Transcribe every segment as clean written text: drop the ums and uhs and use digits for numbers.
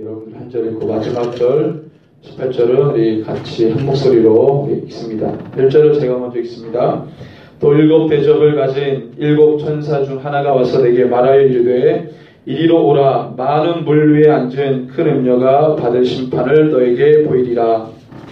여러분들 한 절 읽고 마지막 절 18절은 우리 같이 한 목소리로 읽습니다. 1절을 제가 먼저 읽습니다. 또 7 대접을 가진 7 천사 중 하나가 와서 내게 말하여 이르되 이리로 오라. 많은 물 위에 앉은 큰 음녀가 받을 심판을 너에게 보이리라.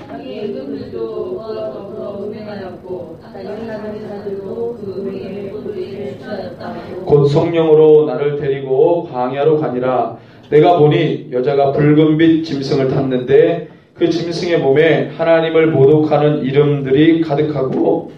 자기의 은금들도 더불어 음행하였고 자기의 자들도 그 음행의 꼴을 취하였다고. 곧 성령으로 나를 데리고 광야로 가니라. 내가 보니 여자가 붉은빛 짐승을 탔는데 그 짐승의 몸에 하나님을 모독하는 이름들이 가득하고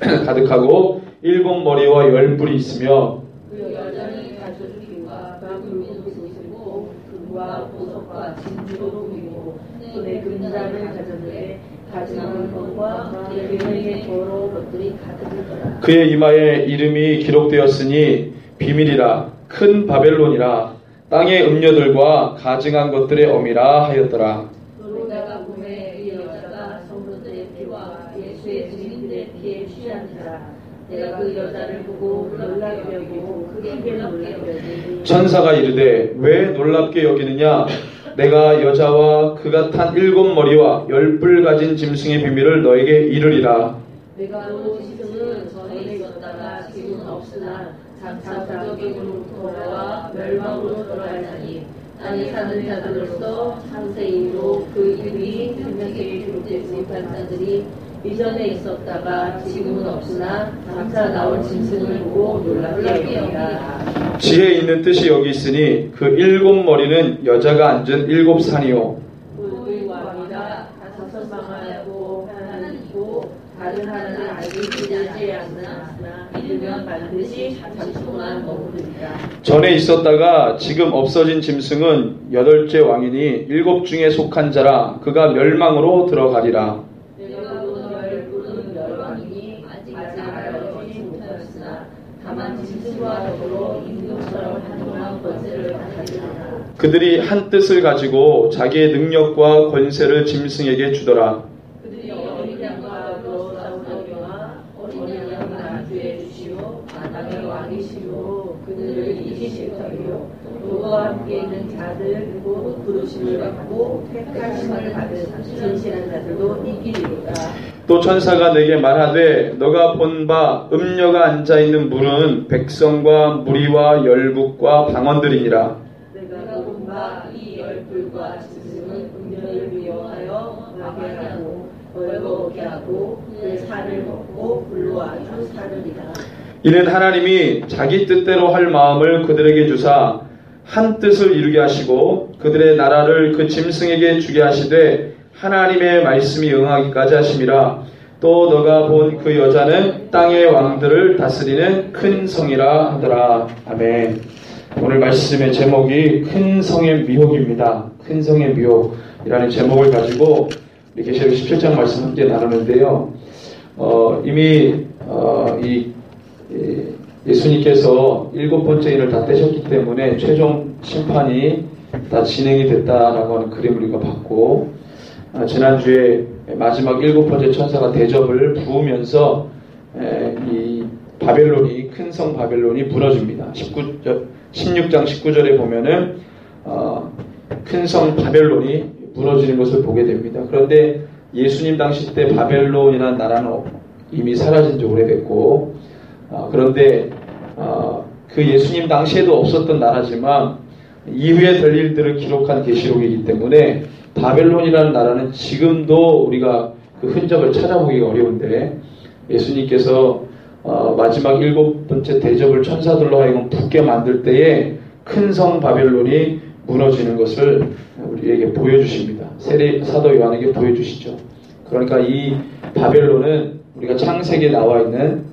7 머리와 10뿔이 있으며 그 여자는 가죽과 붉은 옷을 입고 금과 보석과 진주로 꾸미고 손에 금장을 가졌는데 가지는 것과 열매의 여러 것들이 가득하더라. 그의 이마에 이름이 기록되었으니 비밀이라 큰 바벨론이라 땅의 음녀들과 가증한 것들의 어미라 하였더라. 또 내가 보매 이 여자가 성도들의 피와 예수의 증인들의 피에 취한지라. 내가 그 여자를 보고 놀랍게 여기고 크게 놀랍게 여기니 천사가 이르되 왜 놀랍게 여기느냐? 내가 여자와 그가 탄 7 머리와 10뿔 가진 짐승의 비밀을 너에게 이르리라. 내가 또 짐승은 전에 있었다가 지금은 없으나 장차 부적에게로부터 돌아와 멸망으로 돌아가자니 땅에 사는 자들로서 창세이로 그 이름이 생명책에 기록되지 못한 자들이 이전에 있었다가 지금은 없으나 장차 나올 짐승을 보고 놀랍게 여기라. 지혜 있는 뜻이 여기 있으니 그 7 머리는 여자가 앉은 7 산이요 그 왕이라 5 망하고 하나는 있고 다른 하나는 알지 않으나 믿으면 반드시 잠시 동안 머무르리라. 전에 있었다가 지금 없어진 짐승은 8째 왕이니 7 중에 속한 자라. 그가 멸망으로 들어가리라. 내가 본 10뿔은 멸망이니 아직 알아보지 못하였으나 다만 짐승과 더불어 임금처럼 한동안 권세를 가지리라. 그들이 한 뜻을 가지고 자기의 능력과 권세를 짐승에게 주더라. 그들이 어린 양과 더불어 싸우려니와 어린 양은 안주해 주시오 마당의 왕이시오 그들을 이기실 터이요 그와 함께 있는 자들 곧 부르심을 받고 택하심을 받은 진실한 자들도 이기리로다. 또 천사가 내게 말하되 너가 본 바 음녀가 앉아있는 물은 백성과 무리와 열국과 방언들이니라. 내가 본 바 이 10뿔과 짐승은 음녀를 미워하여 나게 하고 벌거벗게 하고 그의 살을 먹고 불로 아주 사르리라. 이는 하나님이 자기 뜻대로 할 마음을 그들에게 주사 한 뜻을 이루게 하시고 그들의 나라를 그 짐승에게 주게 하시되 하나님의 말씀이 응하기까지 하심이라. 또 너가 본 그 여자는 땅의 왕들을 다스리는 큰 성이라 하더라. 아멘. 오늘 말씀의 제목이 큰 성의 미혹입니다. 큰 성의 미혹이라는 제목을 가지고 우리 계시록 17장 말씀 함께 나누는데요. 이미 예수님께서 7번째 인을 다 떼셨기 때문에 최종 심판이 다 진행이 됐다라고 하는 그림을 우리가 봤고, 지난주에 마지막 7번째 천사가 대접을 부으면서 이 바벨론이 큰 성 바벨론이 무너집니다. 16장 19절에 보면은 큰 성 바벨론이 무너지는 것을 보게 됩니다. 그런데 예수님 당시 때 바벨론이라는 나라는 이미 사라진 지 오래됐고, 그런데 그 예수님 당시에도 없었던 나라지만 이후에 될 일들을 기록한 계시록이기 때문에 바벨론이라는 나라는 지금도 우리가 그 흔적을 찾아보기가 어려운데, 예수님께서 마지막 7번째 대접을 천사들로 하여금 붙게 만들 때에 큰 성 바벨론이 무너지는 것을 우리에게 보여주십니다. 사도 요한에게 보여주시죠. 그러니까 이 바벨론은 우리가 창세기에 나와 있는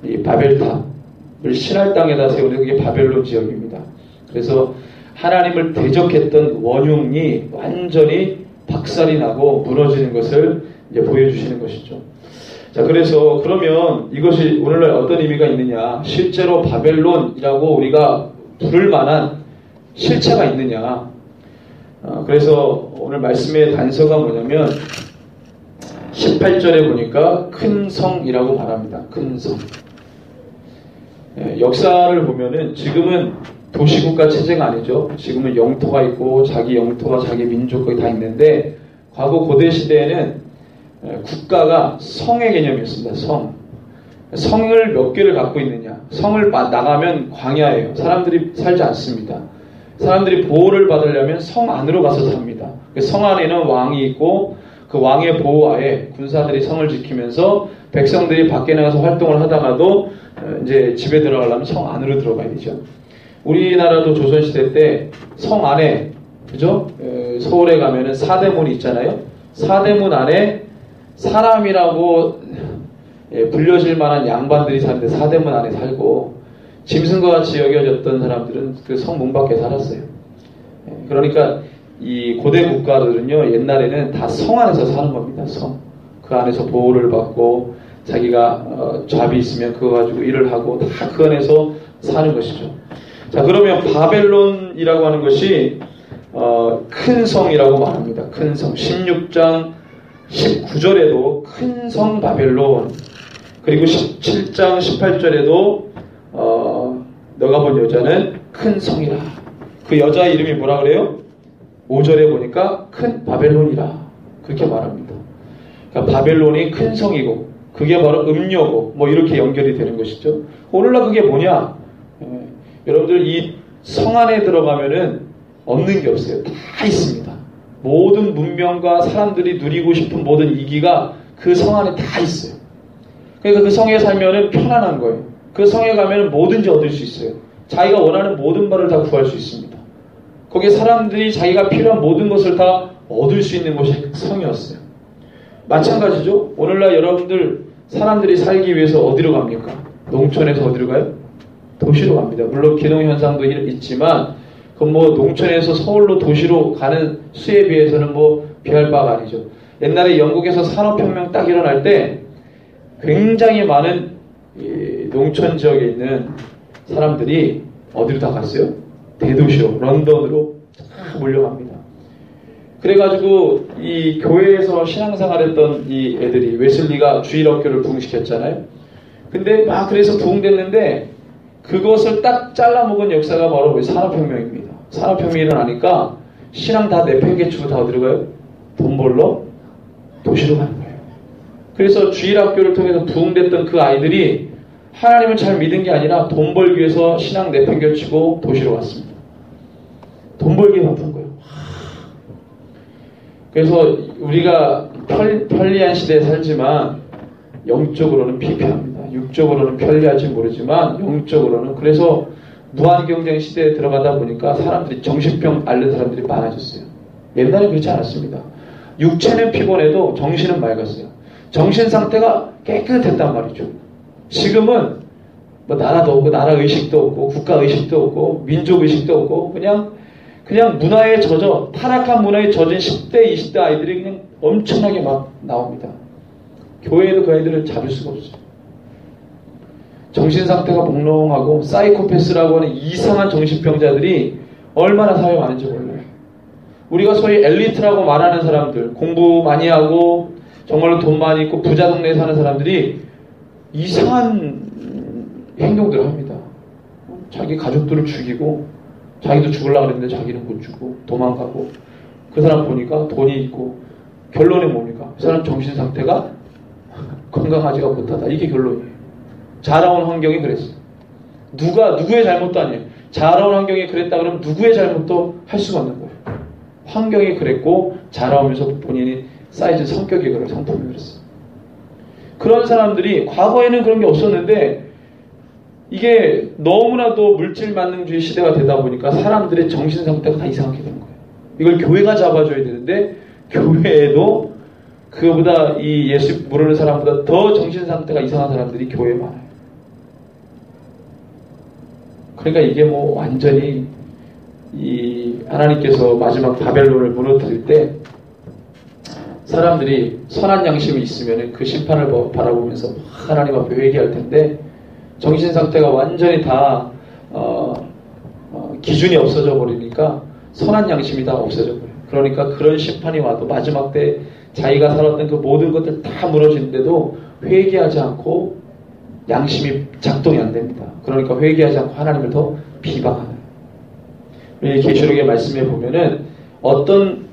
이 바벨탑을 신할 땅에다 세우는 그게 바벨론 지역입니다. 그래서 하나님을 대적했던 원흉이 완전히 박살이 나고 무너지는 것을 이제 보여주시는 것이죠. 자, 그래서 그러면 이것이 오늘날 어떤 의미가 있느냐? 실제로 바벨론이라고 우리가 부를 만한 실체가 있느냐? 그래서 오늘 말씀의 단서가 뭐냐면 18절에 보니까 큰 성이라고 말합니다. 큰 성. 역사를 보면은 지금은 도시국가 체제가 아니죠. 지금은 영토가 있고 자기 영토가 자기 민족이 다 있는데 과거 고대 시대에는 국가가 성의 개념이었습니다. 성을 몇 개를 갖고 있느냐. 성을 나가면 광야예요. 사람들이 살지 않습니다. 사람들이 보호를 받으려면 성 안으로 가서 삽니다. 성 안에는 왕이 있고 그 왕의 보호하에 군사들이 성을 지키면서 백성들이 밖에 나가서 활동을 하다가도 이제 집에 들어가려면 성 안으로 들어가야 되죠. 우리나라도 조선시대 때 성 안에, 그죠? 서울에 가면은 사대문이 있잖아요. 사대문 안에 사람이라고 불려질 만한 양반들이 사는데 사대문 안에 살고 짐승과 같이 여겨졌던 사람들은 그 성 문 밖에 살았어요. 그러니까 이 고대 국가들은요, 옛날에는 다 성 안에서 사는 겁니다. 성. 그 안에서 보호를 받고 자기가 잡이 있으면 그거 가지고 일을 하고 다 그 안에서 사는 것이죠. 자, 그러면 바벨론이라고 하는 것이 큰 성이라고 말합니다. 큰 성. 16장 19절에도 큰 성 바벨론, 그리고 17장 18절에도 너가 본 여자는 큰 성이라. 그 여자의 이름이 뭐라 그래요? 5절에 보니까 큰 바벨론이라 그렇게 말합니다. 그러니까 바벨론이 큰 성이고 그게 바로 음료고 뭐 이렇게 연결이 되는 것이죠. 오늘날 그게 뭐냐? 여러분들 이 성 안에 들어가면은 없는 게 없어요. 다 있습니다. 모든 문명과 사람들이 누리고 싶은 모든 이기가 그 성 안에 다 있어요. 그러니까 그 성에 살면은 편안한 거예요. 그 성에 가면은 뭐든지 얻을 수 있어요. 자기가 원하는 모든 바를 다 구할 수 있습니다. 거기에 사람들이 자기가 필요한 모든 것을 다 얻을 수 있는 곳이 성이었어요. 마찬가지죠. 오늘날 여러분들 사람들이 살기 위해서 어디로 갑니까? 농촌에서 어디로 가요? 도시로 갑니다. 물론 기농현상도 있지만 그건 뭐 농촌에서 서울로 도시로 가는 수에 비해서는 뭐 비할 바가 아니죠. 옛날에 영국에서 산업혁명 딱 일어날 때 굉장히 많은 농촌 지역에 있는 사람들이 어디로 다 갔어요? 대도시로, 런던으로 다 몰려갑니다. 그래가지고 이 교회에서 신앙생활했던 이 애들이 웨슬리가 주일학교를 부흥시켰잖아요. 근데 막 그래서 부흥됐는데 그것을 딱 잘라먹은 역사가 바로 산업혁명입니다. 산업혁명이 일어나니까 신앙 다 내팽개치고 다 어디로 가요? 돈 벌러 도시로 가는 거예요. 그래서 주일학교를 통해서 부흥됐던 그 아이들이 하나님을 잘 믿은 게 아니라 돈 벌기 위해서 신앙 내팽개치고 도시로 왔습니다. 돈 벌기에 바쁜 거예요. 그래서 우리가 편리한 시대에 살지만 영적으로는 피폐합니다. 육적으로는 편리할지 모르지만 영적으로는. 그래서 무한경쟁 시대에 들어가다 보니까 사람들이 정신병 앓는 사람들이 많아졌어요. 옛날에 그렇지 않았습니다. 육체는 피곤해도 정신은 맑았어요. 정신 상태가 깨끗했단 말이죠. 지금은 뭐 나라도 없고 나라 의식도 없고 국가 의식도 없고 민족 의식도 없고 그냥 문화에 젖어 타락한 문화에 젖은 10대 20대 아이들이 그냥 엄청나게 막 나옵니다. 교회에도 그 아이들을 잡을 수가 없어요. 정신 상태가 몽롱하고 사이코패스라고 하는 이상한 정신병자들이 얼마나 사회에 많은지 몰라요. 우리가 소위 엘리트라고 말하는 사람들, 공부 많이 하고 정말로 돈 많이 있고 부자 동네에 사는 사람들이 이상한 행동들을 합니다. 자기 가족들을 죽이고 자기도 죽으려고 했는데 자기는 못 죽고 도망가고 그 사람 보니까 돈이 있고 결론이 뭡니까? 그 사람 정신 상태가 건강하지가 못하다. 이게 결론이에요. 자라온 환경이 그랬어요. 누구의 잘못도 아니에요. 자라온 환경이 그랬다 그러면 누구의 잘못도 할 수가 없는 거예요. 환경이 그랬고 자라오면서 본인이 쌓여진 성격이 그래요. 성품이 그랬어요. 그런 사람들이 과거에는 그런 게 없었는데 이게 너무나도 물질만능주의 시대가 되다 보니까 사람들의 정신 상태가 다 이상하게 된 거예요. 이걸 교회가 잡아줘야 되는데 교회에도 그보다 이 예수 모르는 사람보다 더 정신 상태가 이상한 사람들이 교회에 많아요. 그러니까 이게 뭐 완전히 이 하나님께서 마지막 바벨론을 무너뜨릴 때 사람들이 선한 양심이 있으면 그 심판을 바라보면서 하나님 앞에 회개할 텐데 정신 상태가 완전히 다 기준이 없어져 버리니까 선한 양심이 다 없어져 버려요. 그러니까 그런 심판이 와도 마지막 때 자기가 살았던 그 모든 것들 다 무너지는데도 회개하지 않고 양심이 작동이 안 됩니다. 그러니까 회개하지 않고 하나님을 더 비방하는. 이 계시록의 말씀에 보면은 어떤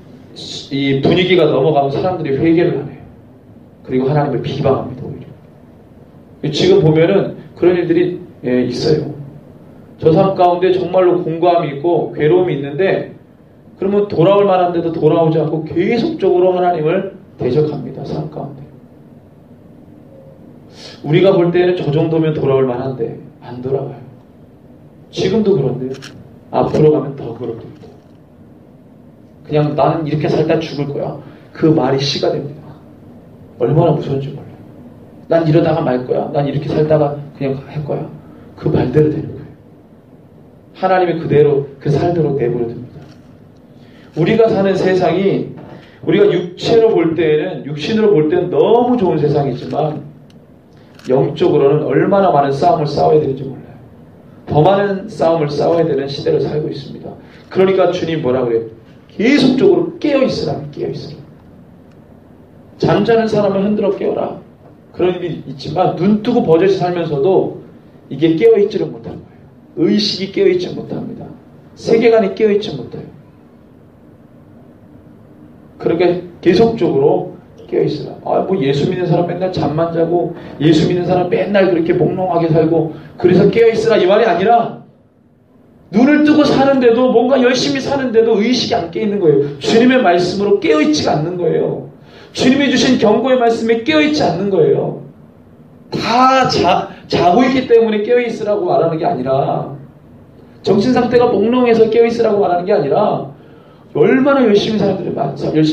이 분위기가 넘어가면 사람들이 회개를 안 해요. 그리고 하나님을 비방합니다. 오히려. 지금 보면은 그런 일들이 있어요. 저 사람 가운데 정말로 공감이 있고 괴로움이 있는데 그러면 돌아올 만한데도 돌아오지 않고 계속적으로 하나님을 대적합니다. 삶 가운데. 우리가 볼 때는 저 정도면 돌아올 만한데 안 돌아가요. 지금도 그런데요. 앞으로 가면 더 그럴 겁니다. 그냥 나는 이렇게 살다 죽을 거야. 그 말이 시가 됩니다. 얼마나 무서운지 몰라요. 난 이러다가 말 거야. 난 이렇게 살다가 그냥 할 거야. 그 말대로 되는 거예요. 하나님이 그대로 그 살대로 내버려둡니다. 우리가 사는 세상이 우리가 육체로 볼 때에는 육신으로 볼 때는 너무 좋은 세상이지만 영적으로는 얼마나 많은 싸움을 싸워야 되는지 몰라요. 더 많은 싸움을 싸워야 되는 시대를 살고 있습니다. 그러니까 주님 뭐라 그래요? 계속적으로 깨어있으라. 깨어있으라. 잠자는 사람을 흔들어 깨워라. 그런 일이 있지만 눈 뜨고 버젓이 살면서도 이게 깨어있지를 못하는 거예요. 의식이 깨어있지 못합니다. 세계관이 깨어있지 못해요. 그러니까 계속적으로 깨어있으라. 뭐 예수 믿는 사람 맨날 잠만 자고 예수 믿는 사람 맨날 그렇게 몽롱하게 살고 그래서 깨어있으라 이 말이 아니라 눈을 뜨고 사는데도 뭔가 열심히 사는데도 의식이 안 깨어있는 거예요. 주님의 말씀으로 깨어있지가 않는 거예요. 주님이 주신 경고의 말씀에 깨어있지 않는 거예요. 다 자고 있기 때문에 깨어있으라고 말하는 게 아니라 정신 상태가 몽롱해서 깨어있으라고 말하는 게 아니라 얼마나 열심히 사는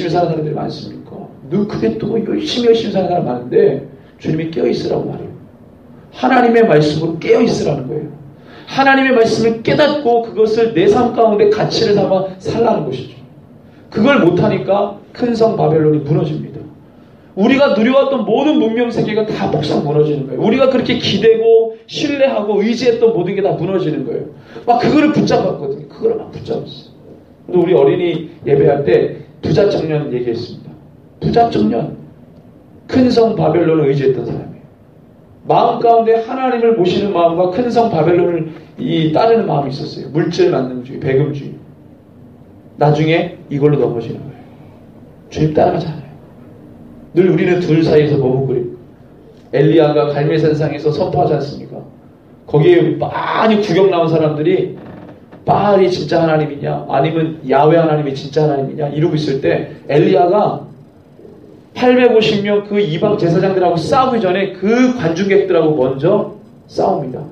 사람들이 많습니까? 눈 크게 뜨고 열심히 사는 사람 많은데 주님이 깨어있으라고 말해요. 하나님의 말씀으로 깨어있으라는 거예요. 하나님의 말씀을 깨닫고 그것을 내 삶 가운데 가치를 삼아 살라는 것이죠. 그걸 못하니까 큰 성 바벨론이 무너집니다. 우리가 누려왔던 모든 문명 세계가 다 목상 무너지는 거예요. 우리가 그렇게 기대고 신뢰하고 의지했던 모든 게 다 무너지는 거예요. 막 그거를 붙잡았거든요. 그거를 막 붙잡았어요. 근데 우리 어린이 예배할 때 부자 청년 얘기했습니다. 부자 청년. 큰 성 바벨론을 의지했던 사람이에요. 마음 가운데 하나님을 모시는 마음과 큰 성 바벨론을 따르는 마음이 있었어요. 물질 만능주의, 배금주의. 나중에 이걸로 넘어지는 거예요. 주님 따라가잖아요. 늘 우리는 둘 사이에서 머뭇거리고 엘리야가 갈멜산상에서 선포하지 않습니까? 거기에 많이 구경 나온 사람들이 바알이 진짜 하나님이냐 아니면 야훼 하나님이 진짜 하나님이냐 이러고 있을 때 엘리야가 850명 그 이방 제사장들하고 싸우기 전에 그 관중객들하고 먼저 싸웁니다.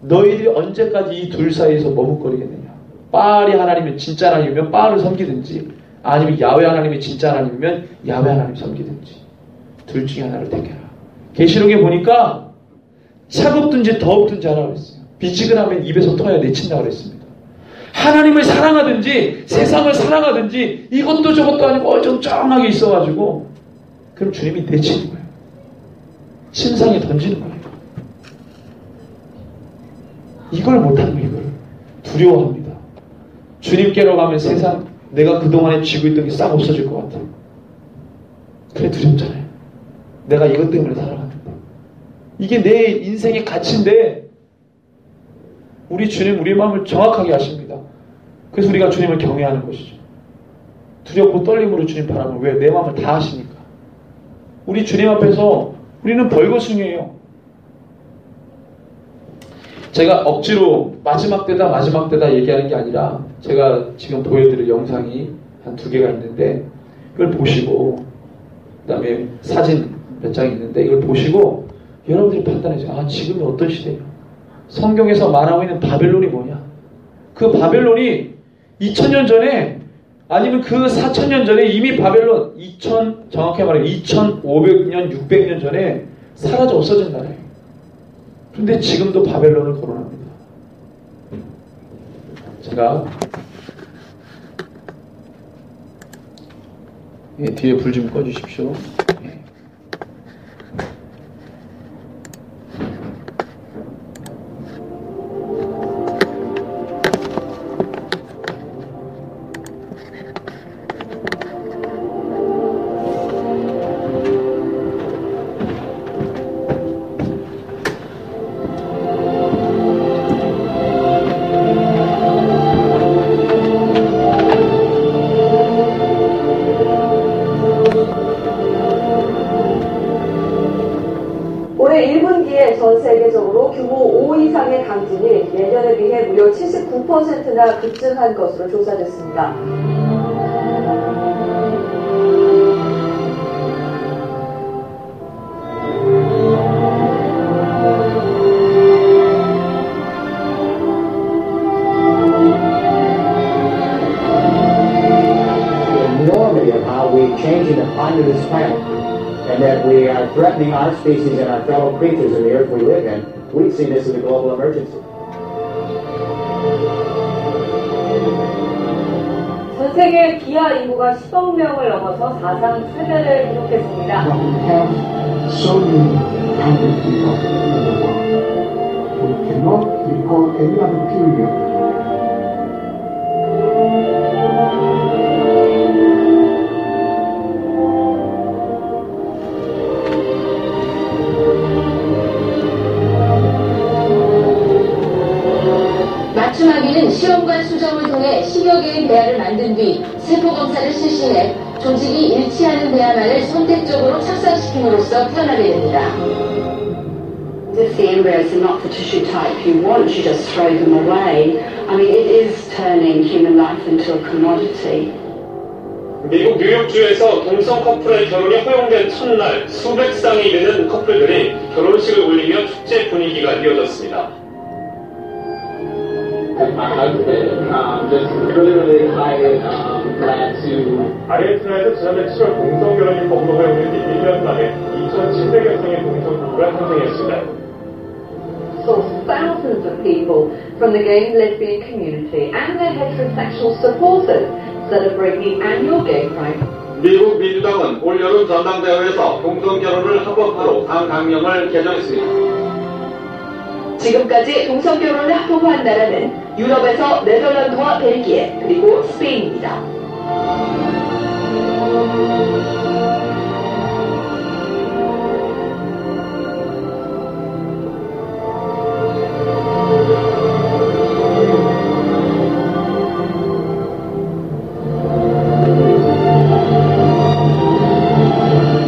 너희들이 언제까지 이 둘 사이에서 머뭇거리겠느냐. 바알이 하나님이면 진짜 하나님이면 바알을 섬기든지 아니면 야훼 하나님이 진짜 하나님이면 야훼 하나님 섬기든지 둘 중에 하나를 택해라. 계시록에 보니까 차갑든지 더웁든지 하라고 그랬어요. 비치근하면 입에서 토해야 내친다고 그랬습니다. 하나님을 사랑하든지 세상을 사랑하든지 이것도 저것도 아니고 어정쩡하게 있어가지고 그럼 주님이 내치는 거예요. 침상에 던지는 거예요. 이걸 못하는 거예요. 이걸 두려워합니다. 주님께로 가면 세상 내가 그동안에 쥐고 있던 게 싹 없어질 것 같아요. 그래 두렵잖아요. 내가 이것 때문에 살아갔는데 이게 내 인생의 가치인데 우리 주님 우리 마음을 정확하게 아십니다. 그래서 우리가 주님을 경외하는 것이죠. 두렵고 떨림으로 주님 바라보면 왜 내 마음을 다 아십니까? 우리 주님 앞에서 우리는 벌거숭이에요. 제가 억지로 마지막 때다 얘기하는 게 아니라 제가 지금 보여드릴 영상이 한 2개가 있는데 이걸 보시고 그 다음에 사진 몇 장이 있는데 이걸 보시고 여러분들이 판단해주세요. 아 지금은 어떤 시대예요? 성경에서 말하고 있는 바벨론이 뭐냐? 그 바벨론이 2000년 전에 아니면 그 4000년 전에 이미 바벨론 정확히 말하면 2500년 600년 전에 사라져 없어진 나라예요. 그런데 지금도 바벨론을 거론합니다. 제가 뒤에 불 좀 꺼주십시오. 세계적으로 규모 5 이상의 강진이 예년에 비해 무려 79%나 급증한 것으로 조사됐습니다. Of how we're changing the climate of this planet, and that we are threatening our species and our fellow creatures in the earth we live in, we see this as a global emergency. 전 세계 기아 인구가 10억 명을 넘어서 사상 최대를 기록했습니다. We have so many hungry people in the world. We cannot recall any other period. 맞춤하기는 시험관 수정을 통해 10여 개의 대야를 만든 뒤 세포 검사를 실시해 조직이 일치하는 대야만을 선택적으로 착상시킴으로써 태어나게 됩니다. If the embryos are not the tissue type you want, you just throw them away. I mean, it is turning human life into a commodity. 미국 뉴욕주에서 동성 커플의 결혼이 허용된 첫날 수백 쌍이 되는 커플들이 결혼식을 올리며 축제 분위기가 이어졌습니다. My husband, just really excited, glad to. 아르헨티나에서 지난해 7월 동성 결혼이 법으로 허용된 지 1년 만에 2,700여 쌍의 동성 부부가 탄생했습니다. Saw thousands of people from the gay and lesbian community and their heterosexual supporters celebrate the annual gay pride. 미국 민주당은 올여름 전당대회에서 동성 결혼을 합법화로 당 강령을 개정했습니다. 지금까지 동성 결혼을 합법화한 나라는 유럽에서 네덜란드와 벨기에 그리고 스페인입니다.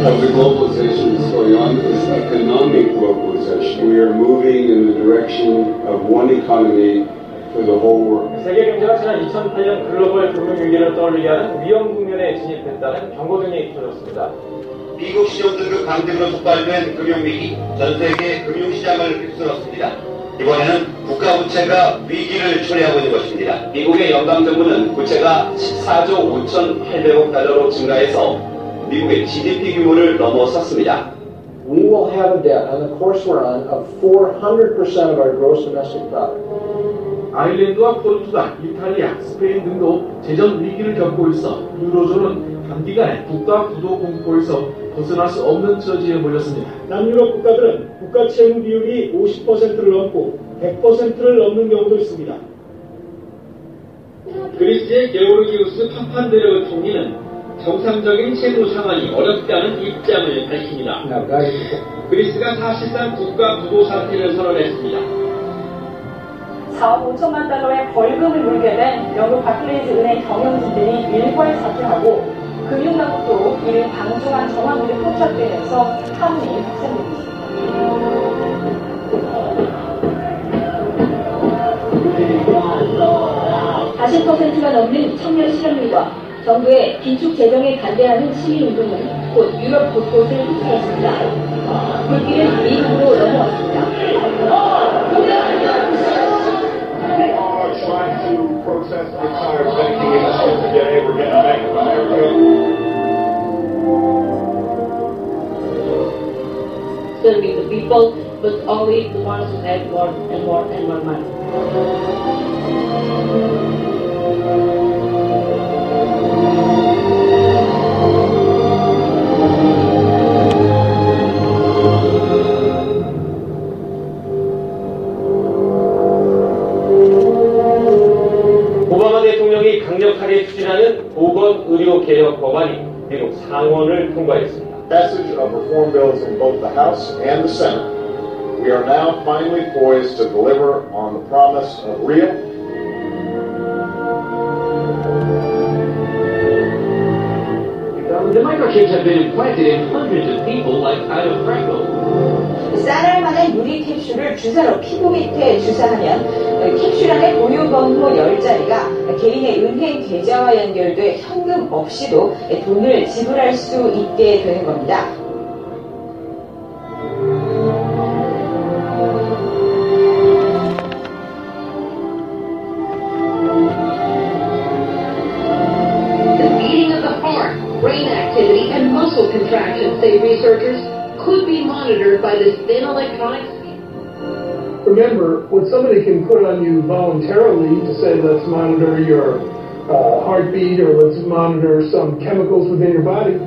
As the globalization is going on, this economic globalization, we are moving in the direction of one economy for the whole world. 세계 경제가 지난 2008년 글로벌 금융위기를 떠올리게 하는 위험 국면에 진입했다는 경고등이 켜졌습니다. 미국 신용등급 강등으로 촉발된 금융위기, 전 세계 금융시장을 휩쓸었습니다. 이번에는 국가부채가 위기를 초래하고 있는 것입니다. 미국의 연방정부는 부채가 14조 5,800억 달러로 증가해서 미국의 GDP 규모를 넘어섰습니다. We will have a debt on the course we're on of 400% of our gross domestic product. 아일랜드와 포르투갈, 이탈리아, 스페인 등도 재정 위기를 겪고 있어 유로존은 단기간에 국가 부도 공포에서 벗어날 수 없는 처지에 몰렸습니다. 남유럽 국가들은 국가 채무 비율이 50%를 넘고 100%를 넘는 경우도 있습니다. 그리스의 게오르기우스 파판드레우 총리는 정상적인 채무 상황이 어렵다는 입장을 밝힙니다. 그리스가 사실상 국가 부도 사태를 선언했습니다. 4억 5천만 달러의 벌금을 물게 된 영국 바클레이즈 은행 경영진들이 일괄 사퇴하고 금융당국도 이를 방중한 정황들이 포착되면서 파문이 확산되고 있습니다. 40%가 넘는 청년 실업률과 정부의 긴축 재정에 반대하는 시민운동은 곧 유럽 곳곳을 휩쓸었습니다. 불길은 미국으로 넘어왔습니다. Serving the people, but only the ones who have more and more and more money. 오바마 대통령이 강력하게 추진하는 보건의료개혁 법안이 미국 상원을 통과했습니다. Passage of reform bills in both the House and the Senate, we are now finally poised to deliver on the promise of real The Microchips have been implanted in hundreds of people like Ida Franco. 쌀알만한 유리 캡슐을 주사로 피부 밑에 주사하면 캡슐 안에 보유 번호 10자리가 개인의 은행 계좌와 연결돼 현금 없이도 돈을 지불할 수 있게 되는 겁니다. Brain activity and muscle contraction, say researchers, could be monitored by this thin electronic. Remember, what somebody can put on you voluntarily to say, let's monitor your heartbeat or let's monitor some chemicals within your body.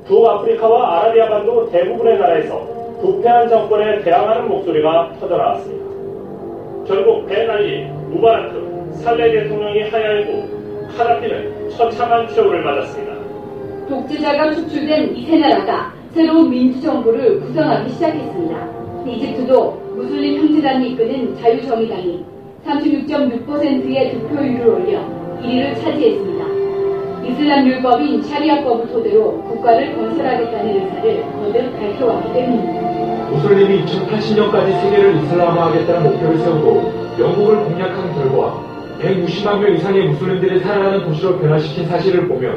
북아프리카와 아라비아 반도 대부분의 나라에서 부패한 정권에 대항하는 목소리가 터져나왔습니다. 결국 벤알리, 무바라크, 살레 대통령이 하야했고 카다피는 처참한 최후를 맞았습니다. 독재자가 축출된 이 세 나라가 새로운 민주정부를 구성하기 시작했습니다. 이집트도 무슬림 형제단이 이끄는 자유정의당이 36.6%의 득표율을 올려 1위를 차지했습니다. 이슬람 율법인 샤리아법을 토대로 국가를 건설하겠다는 의사를 거듭 밝혀왔기 때문입니다. 무슬림이 2080년까지 세계를 이슬람화하겠다는 목표를 세우고 영국을 공략한 결과 160만 명 이상의 무슬림들이 살아가는 도시로 변화시킨 사실을 보면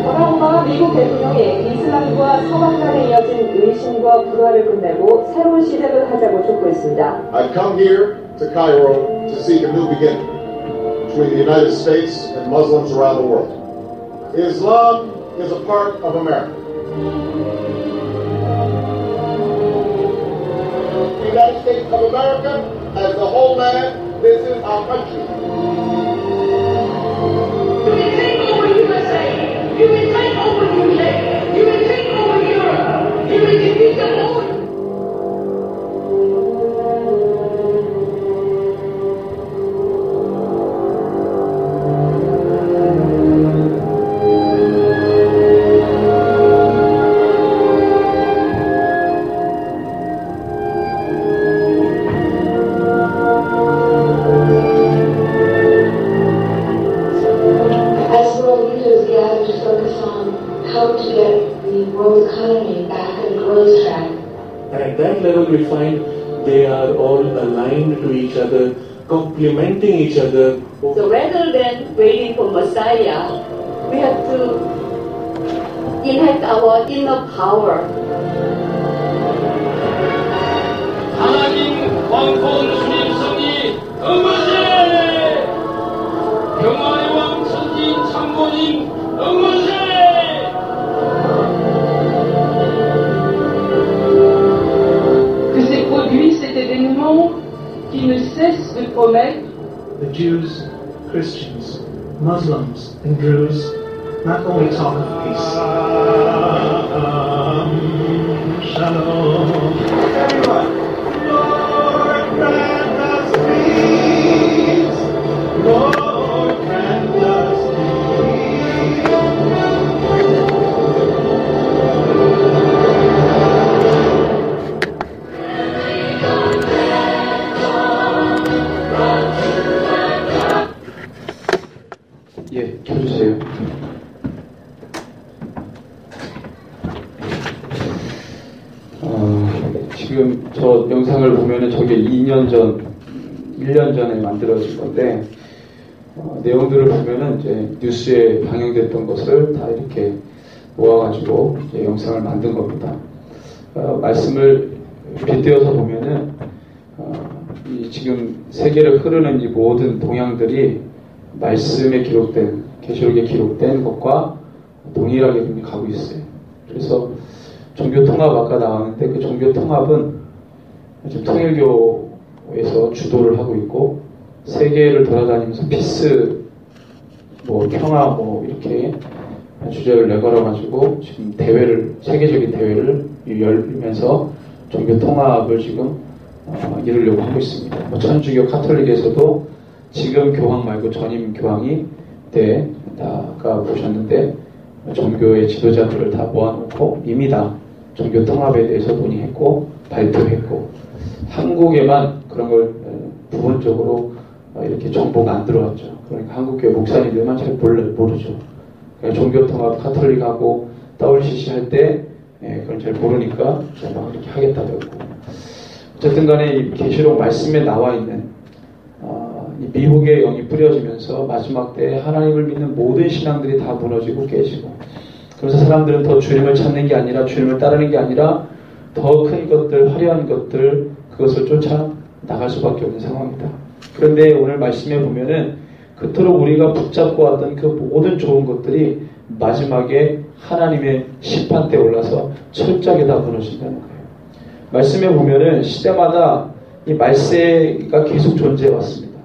버락 오바마 미국 대통령이 이슬람과 서방 간에 이어진 의심과 불화를 끝내고 새로운 시작을 하자고 촉구했습니다. I've come here to Cairo to seek a new beginning between the United States and Muslims around the world. Islam is a part of America. The United States of America as the homeland, this is our country. You will take over USA. You will take over UK. You will take over Europe. You will defeat them all. We find they are all aligned to each other, complementing each other. So rather than waiting for Messiah, we have to enact our inner power. 하나님 왕권 주님 성리 응원해! 평화의 왕 천진 참모님 응원해! Cet événement qui ne cesse de promettre. The Jews, Christians, Muslims, and Druze not only talk of peace. Shalom. Everyone. Lord, grant us peace. Lord, grant us 예, 켜주세요. 지금 저 영상을 보면은 저게 2년 전, 1년 전에 만들어진 건데, 내용들을 보면은 이제 뉴스에 방영됐던 것을 다 이렇게 모아가지고 이제 영상을 만든 겁니다. 말씀을 빗대어서 보면은, 이 지금 세계를 흐르는 이 모든 동향들이 말씀에 기록된, 계시록에 기록된 것과 동일하게 그렇게 가고 있어요. 그래서 종교통합 아까 나왔는데 그 종교통합은 지금 통일교에서 주도를 하고 있고 세계를 돌아다니면서 피스 평화 이렇게 주제를 내걸어가지고 지금 대회를 세계적인 대회를 열면서 종교통합을 지금 이루려고 하고 있습니다. 천주교 카톨릭에서도 지금 교황 말고 전임 교황이 다가 모셨는데 종교의 지도자들을 다 모아놓고 이미 다 종교 통합에 대해서 논의했고 발표했고 한국에만 그런 걸 부분적으로 이렇게 정보가 안 들어왔죠. 그러니까 한국교회 목사님들만 잘 모르죠. 그러니까 종교 통합 카톨릭하고 WCC 할 때 그걸 잘 모르니까 막 이렇게 하겠다고 했고 어쨌든 간에 이 계시록 말씀에 나와 있는 이 미혹의 영이 뿌려지면서 마지막 때에 하나님을 믿는 모든 신앙들이 다 무너지고 깨지고 그래서 사람들은 더 주님을 찾는 게 아니라 주님을 따르는 게 아니라 더 큰 것들, 화려한 것들 그것을 쫓아 나갈 수밖에 없는 상황이다. 그런데 오늘 말씀에 보면은 그토록 우리가 붙잡고 왔던 그 모든 좋은 것들이 마지막에 하나님의 심판 때 올라서 철저하게 다 무너진다는 거예요. 말씀에 보면은 시대마다 이 말세가 계속 존재해 왔습니다.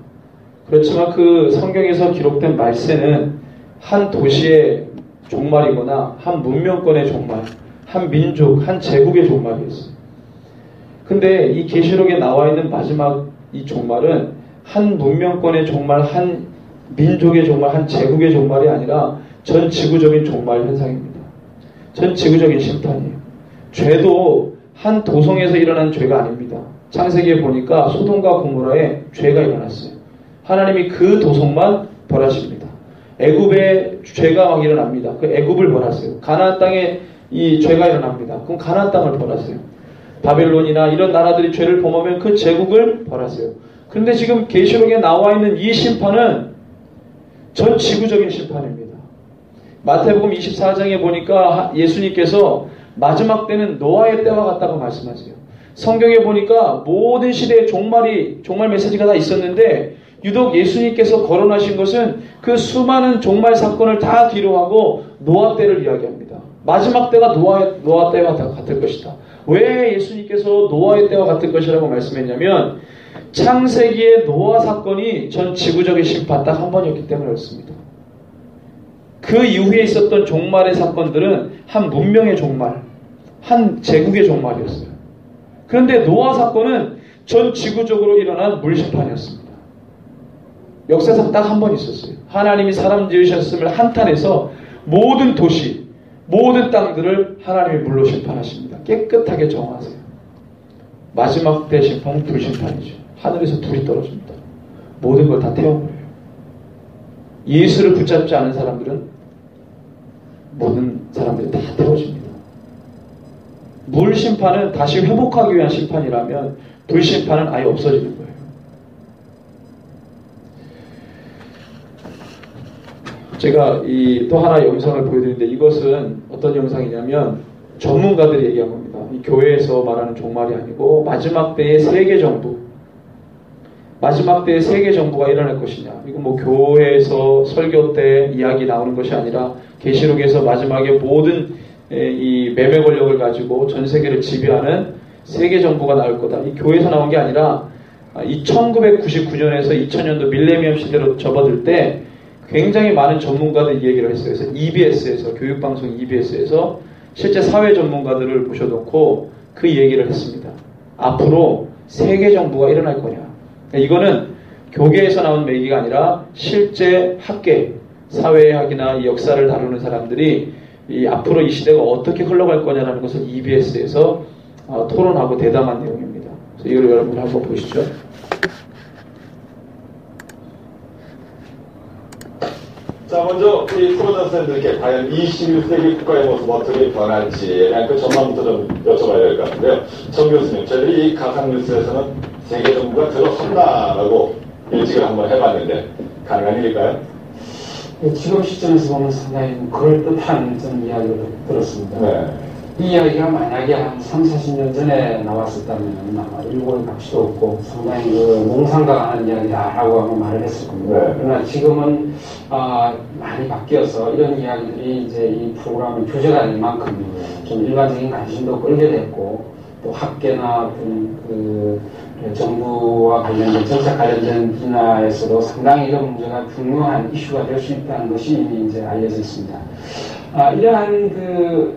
그렇지만 그 성경에서 기록된 말세는 한 도시의 종말이거나 한 문명권의 종말, 한 민족, 한 제국의 종말이었어요. 근데 이 계시록에 나와 있는 마지막 이 종말은 한 문명권의 종말, 한 민족의 종말, 한 제국의 종말이 아니라 전 지구적인 종말 현상입니다. 전 지구적인 심판이에요. 죄도 한 도성에서 일어난 죄가 아닙니다. 창세기에 보니까 소돔과 고모라에 죄가 일어났어요. 하나님이 그 도성만 벌하십니다. 애굽에 죄가 막 일어납니다. 그 애굽을 벌하세요. 가나안 땅에 이 죄가 일어납니다. 그럼 가나안 땅을 벌하세요. 바벨론이나 이런 나라들이 죄를 범하면 그 제국을 벌하세요. 그런데 지금 계시록에 나와 있는 이 심판은 전 지구적인 심판입니다. 마태복음 24장에 보니까 예수님께서 마지막 때는 노아의 때와 같다고 말씀하세요. 성경에 보니까 모든 시대에 종말 메시지가 다 있었는데 유독 예수님께서 거론하신 것은 그 수많은 종말 사건을 다 뒤로하고 노아 때를 이야기합니다. 마지막 때가 노아 때와 같을 것이다. 왜 예수님께서 노아의 때와 같을 것이라고 말씀했냐면 창세기의 노아 사건이 전 지구적인 심판 딱 한 번이었기 때문에 그렇습니다. 그 이후에 있었던 종말의 사건들은 한 문명의 종말, 한 제국의 종말이었어요. 그런데 노아 사건은 전 지구적으로 일어난 물심판이었습니다. 역사상 딱 한 번 있었어요. 하나님이 사람 지으셨음을 한탄해서 모든 도시, 모든 땅들을 하나님이 물로 심판하십니다. 깨끗하게 정화하세요. 마지막 때 심판은 불심판이죠. 하늘에서 불이 떨어집니다. 모든 걸 다 태워버려요. 예수를 붙잡지 않은 사람들은 모든 사람들이 다 태워집니다. 물 심판은 다시 회복하기 위한 심판이라면 불 심판은 아예 없어지는 거예요. 제가 또 하나 영상을 보여드리는데 이것은 어떤 영상이냐면 전문가들이 얘기한 겁니다. 이 교회에서 말하는 종말이 아니고 마지막 때의 세계 정부, 마지막 때의 세계 정부가 일어날 것이냐. 이건 교회에서 설교 때 이야기 나오는 것이 아니라 계시록에서 마지막에 모든 이 매매 권력을 가지고 전 세계를 지배하는 세계 정부가 나올 거다. 이 교회에서 나온 게 아니라 이 1999년에서 2000년도 밀레니엄 시대로 접어들 때 굉장히 많은 전문가들이 이 얘기를 했어요. 그래서 EBS에서, 교육방송 EBS에서 실제 사회 전문가들을 모셔놓고 그 얘기를 했습니다. 앞으로 세계 정부가 일어날 거냐. 이거는 교계에서 나온 얘기가 아니라 실제 학계, 사회학이나 역사를 다루는 사람들이 앞으로 이 시대가 어떻게 흘러갈 거냐라는 것을 EBS에서 토론하고 대담한 내용입니다. 그래서 이걸 여러분 한번 보시죠. 자, 먼저 이 프로전 선생님들께 과연 21세기 국가의 모습 어떻게 변할지에 대한 그 전망부터 좀 여쭤봐야 될 것 같은데요. 정 교수님, 저희들이 이 가상뉴스에서는 세계 정부가 들어선다라고 예측을 한번 해봤는데 가능한 일일까요? 지금 시점에서 보면 상당히 그럴듯한 좀 이야기를 들었습니다. 네. 이 이야기가 만약에 한 30-40년 전에 나왔었다면 아마 일본 값도 없고 상당히 그 몽상가 하는 이야기다라고 아마 말을 했을 겁니다. 네. 그러나 지금은 많이 바뀌어서 이런 이야기들이 이제 이 프로그램의 주제가 될 만큼 좀 일반적인 관심도 끌게 됐고 또 학계나 그 정부와 관련된 정책 관련된 분야에서도 상당히 이런 문제가 중요한 이슈가 될 수 있다는 것이 이미 이제 알려져 있습니다. 이러한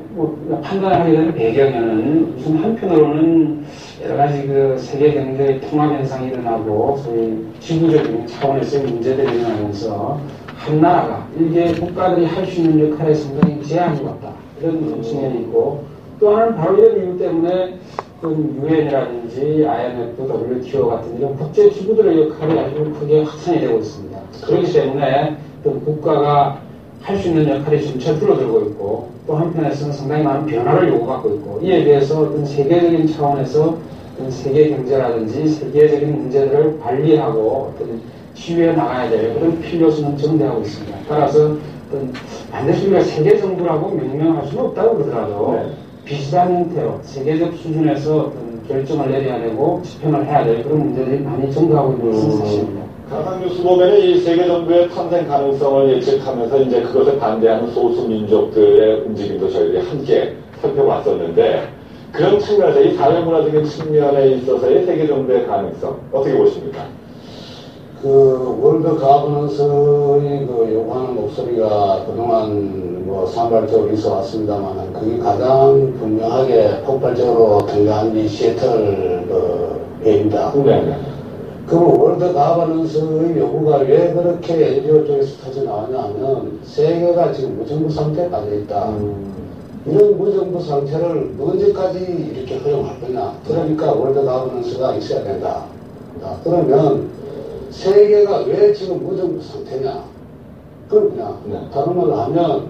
판단을 하게 되는 배경에는 우선 한편으로는 여러 가지 그 세계 경제의 통합 현상이 일어나고 소위 지구적인 차원에서의 문제들이 일어나면서 한 나라가 일개 국가들이 할 수 있는 역할에 상당히 제한이 왔다. 이런 측면이 있고 또 하나는 바로 이런 이유 때문에 UN이라든지 IMF, WTO 같은 이런 국제 기구들의 역할이 아주 크게 확산이 되고 있습니다. 그렇기 때문에 어떤 국가가 할 수 있는 역할이 점차 줄어들고 있고 또 한편에서는 상당히 많은 변화를 요구받고 있고 이에 대해서 어떤 세계적인 차원에서 어떤 세계 경제라든지 세계적인 문제들을 관리하고 어떤 치유해 나가야 될 그런 필요성은 증대하고 있습니다. 따라서 어떤 반드시 우리가 세계 정부라고 명명할 수는 없다고 그러더라도 비슷한 형태로 세계적 수준에서 어떤 결정을 내려야 되고 집행을 해야 될 그런 문제들이 많이 증가하고 있는 것은 사실입니다. 가상뉴스 보면은 이 세계 정부의 탄생 가능성을 예측하면서 이제 그것에 반대하는 소수 민족들의 움직임도 저희들이 함께 살펴봤었는데 그런 측면에서 이 사회문화적인 측면에 있어서의 세계 정부의 가능성 어떻게 보십니까? 그 월드 가버넌스의 그 요구하는 목소리가 그동안 산발적으로 있어 왔습니다만 그게 가장 분명하게 폭발적으로 등장한 게 시애틀 회의입니다. 그 월드 가버넌스의 요구가 왜 그렇게 NGO 쪽에서 터져 나왔냐 하면 세계가 지금 무정부 상태에 빠져 있다. 이런 무정부 상태를 언제까지 이렇게 허용할 거냐. 그러니까 월드 가버넌스가 있어야 된다. 그러면 세계가 왜 지금 무정부 상태냐? 그렇냐? 다른 말로 하면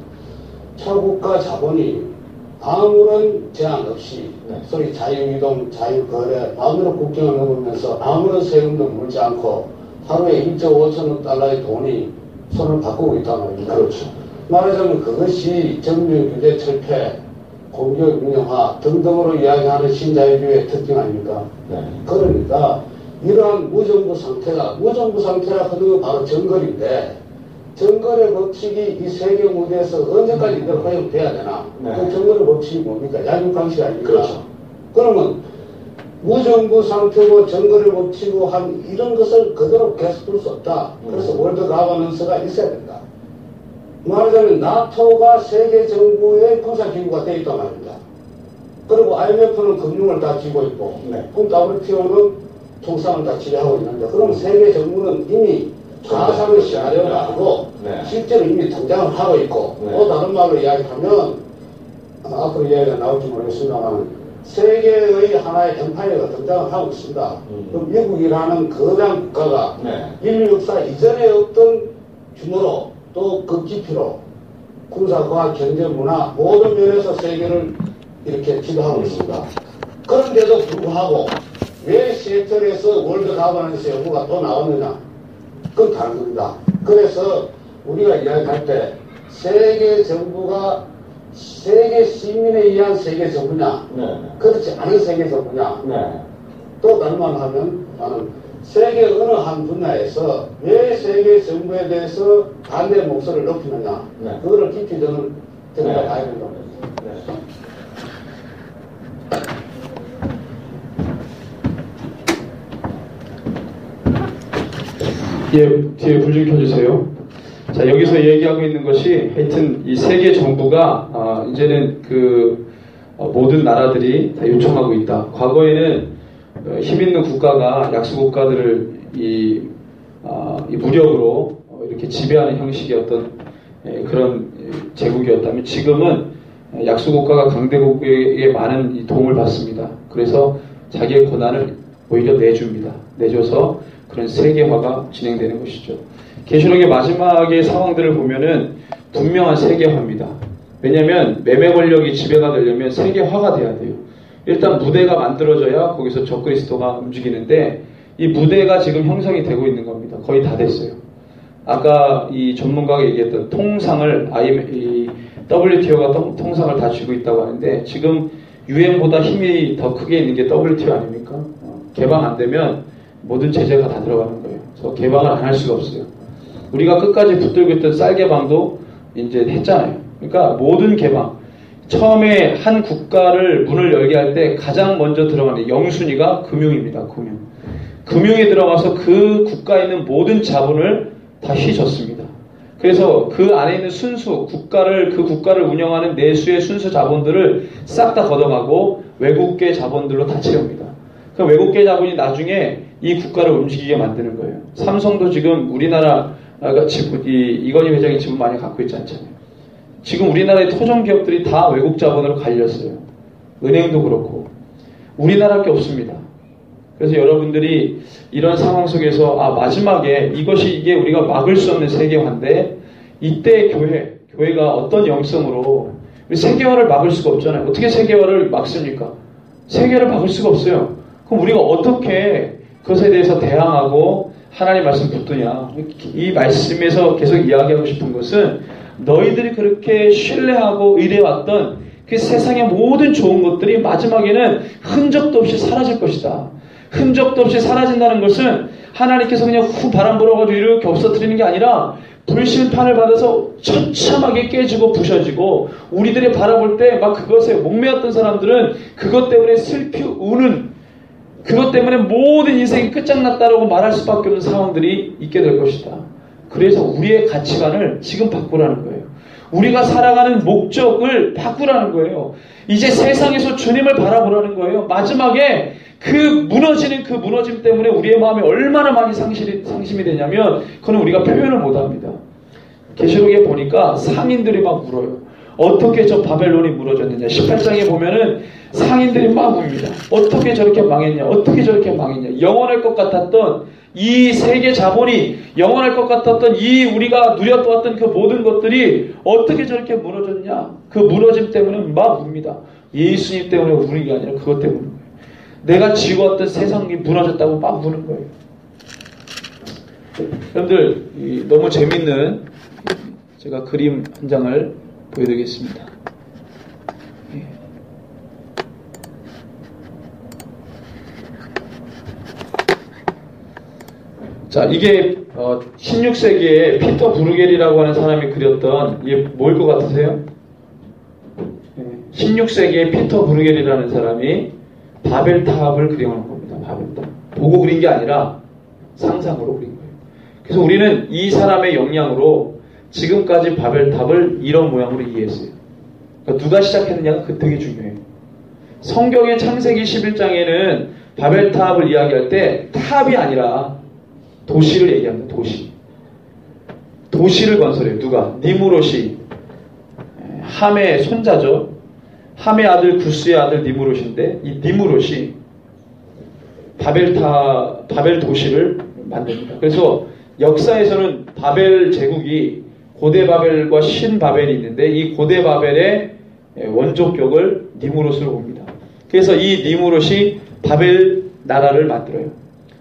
차국가 자본이 아무런 제한 없이 소위 자유이동, 자유거래, 아무런 국경을 넘으면서 아무런 세금도 물지 않고 하루에 1.5천억 달러의 돈이 손을 바꾸고 있단 말입니다. 그렇죠. 말하자면 그것이 정부 규제 철폐, 공격 민영화 등등으로 이야기하는 신자유주의의 특징 아닙니까? 그러니까 이러한 무정부 상태라 하는 건 바로 정글인데 정글의 법칙이 이 세계 무대에서 언제까지 이대로 허용돼야 되나? 그 정글의 법칙이 뭡니까? 양육강식 아닙니까? 그렇죠. 그러면 무정부 상태고 정글의 법칙이고 한 이런 것을 그대로 계속 둘 수 없다. 그래서 월드 가버넌스가 있어야 된다. 말하자면 나토가 세계 정부의 군사기구가 되어 있단 말입니다. 그리고 IMF는 금융을 다 쥐고 있고 그럼 WTO는 통상을 다 지배하고 있는데 그럼 세계 정부는 이미 가상의 시나리오가 아니고 실제로 이미 등장을 하고 있고 또 다른 말로 이야기하면 앞으로 이야기가 나올지 모르겠습니다만 세계의 하나의 엠파이어가 등장을 하고 있습니다. 그럼 미국이라는 거대한 국가가 인류 역사 이전에 없던 규모로 또 그 깊이로 군사, 과학, 경제, 문화 모든 면에서 세계를 이렇게 지도하고 있습니다. 그런데도 불구하고 왜 시애틀에서 월드 가버넌스 연구가 또 나왔느냐? 그건 다른 겁니다. 그래서 우리가 이야기할 때 세계 정부가 세계 시민에 의한 세계 정부냐? 그렇지 않은 세계 정부냐? 또 다른 말로 하면 나는 세계 어느 한 분야에서 왜 세계 정부에 대해서 반대 목소리를 높이느냐? 그거를 깊이 저는 들어가야 된다고 봅니다. 예, 뒤에 불 좀 켜주세요. 자, 여기서 얘기하고 있는 것이 하여튼 이 세계 정부가 이제는 모든 나라들이 다 요청하고 있다. 과거에는 힘 있는 국가가 약소 국가들을 이 무력으로 이렇게 지배하는 형식이었던 그런 제국이었다면 지금은 약소 국가가 강대국에게 많은 도움을 받습니다. 그래서 자기의 권한을 오히려 내줍니다. 내줘서 그런 세계화가 진행되는 것이죠. 계시록의 마지막의 상황들을 보면은 분명한 세계화입니다. 왜냐하면 매매 권력이 지배가 되려면 세계화가 돼야 돼요. 일단 무대가 만들어져야 거기서 적그리스도가 움직이는데 이 무대가 지금 형성이 되고 있는 겁니다. 거의 다 됐어요. 아까 이 전문가가 얘기했던 통상을 WTO가 통상을 다 쥐고 있다고 하는데 지금 UN보다 힘이 더 크게 있는 게 WTO 아닙니까? 개방 안 되면 모든 제재가 다 들어가는 거예요. 그래서 개방을 안 할 수가 없어요. 우리가 끝까지 붙들고 있던 쌀 개방도 이제 했잖아요. 그러니까 모든 개방, 처음에 한 국가를 문을 열게 할 때 가장 먼저 들어가는 영순위가 금융입니다. 금융에 들어가서 그 국가에 있는 모든 자본을 다 휘젓습니다. 그래서 그 안에 있는 순수 그 국가를 운영하는 내수의 순수 자본들을 싹 다 걷어가고 외국계 자본들로 다 채웁니다. 그 외국계 자본이 나중에 이 국가를 움직이게 만드는 거예요. 삼성도 지금 우리나라가 이건희 회장이 지분 많이 갖고 있지 않잖아요. 지금 우리나라의 토종 기업들이 다 외국 자본으로 갈렸어요. 은행도 그렇고 우리나라밖에 없습니다. 그래서 여러분들이 이런 상황 속에서 마지막에 이게 우리가 막을 수 없는 세계화인데 이때 교회가 어떤 영성으로 우리 세계화를 막을 수가 없잖아요. 어떻게 세계화를 막습니까? 세계화를 막을 수가 없어요. 그럼 우리가 어떻게 그것에 대해서 대항하고 하나님 말씀 붙드냐? 이 말씀에서 계속 이야기하고 싶은 것은 너희들이 그렇게 신뢰하고 의뢰왔던 그 세상의 모든 좋은 것들이 마지막에는 흔적도 없이 사라질 것이다. 흔적도 없이 사라진다는 것은 하나님께서 그냥 바람 불어가지고 이렇게 없어뜨리는 게 아니라 불심판을 받아서 처참하게 깨지고 부셔지고 우리들이 바라볼 때 막 그것에 목매었던 사람들은 그것 때문에 슬피 우는 그것 때문에 모든 인생이 끝장났다라고 말할 수밖에 없는 상황들이 있게 될 것이다. 그래서 우리의 가치관을 지금 바꾸라는 거예요. 우리가 살아가는 목적을 바꾸라는 거예요. 이제 세상에서 주님을 바라보라는 거예요. 마지막에 그 무너짐 때문에 우리의 마음이 얼마나 많이 상심이 되냐면 그건 우리가 표현을 못합니다. 계시록에 보니까 상인들이 막 울어요. 어떻게 저 바벨론이 무너졌느냐. 18장에 보면은 상인들이 막 웁니다. 어떻게 저렇게 망했냐. 어떻게 저렇게 망했냐. 영원할 것 같았던 이 세계 자본이 영원할 것 같았던 이 우리가 누렸던 그 모든 것들이 어떻게 저렇게 무너졌냐. 그 무너짐 때문에 막 웁니다. 예수님 때문에 우는 게 아니라 그것 때문에 우는 거예요. 내가 지워왔던 세상이 무너졌다고 막 우는 거예요. 여러분들 너무 재밌는 제가 그림 한 장을 보여드리겠습니다. 자, 이게 16세기에 피터 브루겔이라고 하는 사람이 그렸던 이게 뭘 것 같으세요? 16세기에 피터 브루겔이라는 사람이 바벨탑을 그려놓은 겁니다. 바벨탑. 보고 그린 게 아니라 상상으로 그린 거예요. 그래서 우리는 이 사람의 역량으로 지금까지 바벨탑을 이런 모양으로 이해했어요. 그러니까 누가 시작했느냐가 되게 중요해요. 성경의 창세기 11장에는 바벨탑을 이야기할 때 탑이 아니라 도시를 얘기합니다. 도시를 건설해요. 누가? 니무롯이 함의 손자죠. 함의 아들 구스의 아들 니무롯인데 이 니무롯이 바벨 도시를 만듭니다. 그래서 역사에서는 바벨 제국이 고대 바벨과 신 바벨이 있는데 이 고대 바벨의 원조격을 니무롯으로 봅니다. 그래서 이 니무롯이 바벨 나라를 만들어요.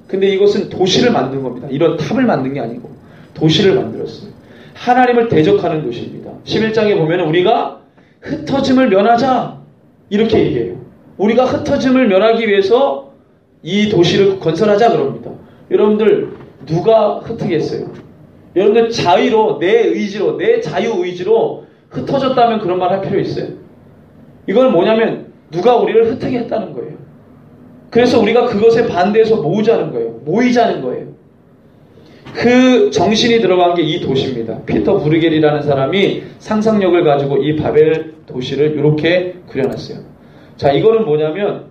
근데 이것은 도시를 만든 겁니다. 이런 탑을 만든 게 아니고 도시를 만들었어요. 하나님을 대적하는 도시입니다. 11장에 보면 우리가 흩어짐을 면하자 이렇게 얘기해요. 우리가 흩어짐을 면하기 위해서 이 도시를 건설하자 그럽니다. 여러분들 누가 흩트겠어요? 여러분들 자의로 내 의지로 내 자유의지로 흩어졌다면 그런 말 할 필요 있어요? 이건 뭐냐면 누가 우리를 흩트게 했다는 거예요. 그래서 우리가 그것에 반대해서 모이자는 거예요. 그 정신이 들어간 게 이 도시입니다. 피터 브루겔이라는 사람이 상상력을 가지고 이 바벨 도시를 이렇게 그려놨어요. 자, 이거는 뭐냐면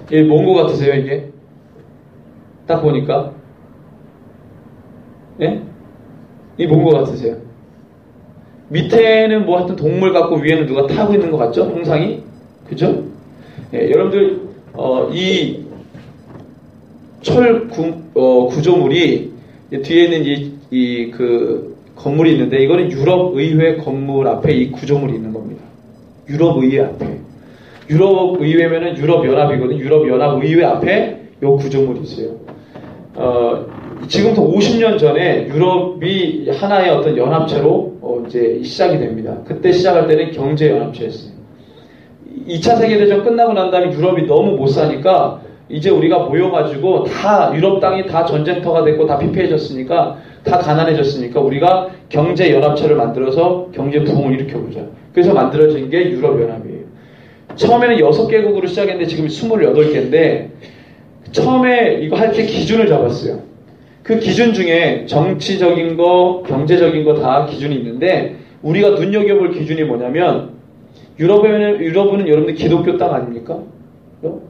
이게 뭔 거 같으세요? 이게 딱 보니까 예? 이게 뭔 거 같으세요? 밑에는 뭐 하여튼 동물 같고 위에는 누가 타고 있는 것 같죠? 형상이? 그죠? 예, 여러분들 이 철 구조물이 뒤에 있는 그 건물이 있는데 이거는 유럽 의회 건물 앞에 이 구조물이 있는 겁니다. 유럽 의회 앞에. 유럽 의회면은 유럽 연합이거든요. 유럽 연합 의회 앞에 이 구조물이 있어요. 지금부터 50년 전에 유럽이 하나의 어떤 연합체로 이제 시작이 됩니다. 그때 시작할 때는 경제연합체였어요. 2차 세계대전 끝나고 난 다음에 유럽이 너무 못 사니까 이제 우리가 모여가지고 다 유럽 땅이 다 전쟁터가 됐고 다 피폐해졌으니까 다 가난해졌으니까 우리가 경제연합체를 만들어서 경제 부흥을 일으켜보자. 그래서 만들어진 게 유럽연합이에요. 처음에는 6개국으로 시작했는데 지금 28개인데 처음에 이거 할 때 기준을 잡았어요. 그 기준 중에 정치적인 거, 경제적인 거 다 기준이 있는데 우리가 눈여겨볼 기준이 뭐냐면 유럽은 여러분들 기독교 땅 아닙니까?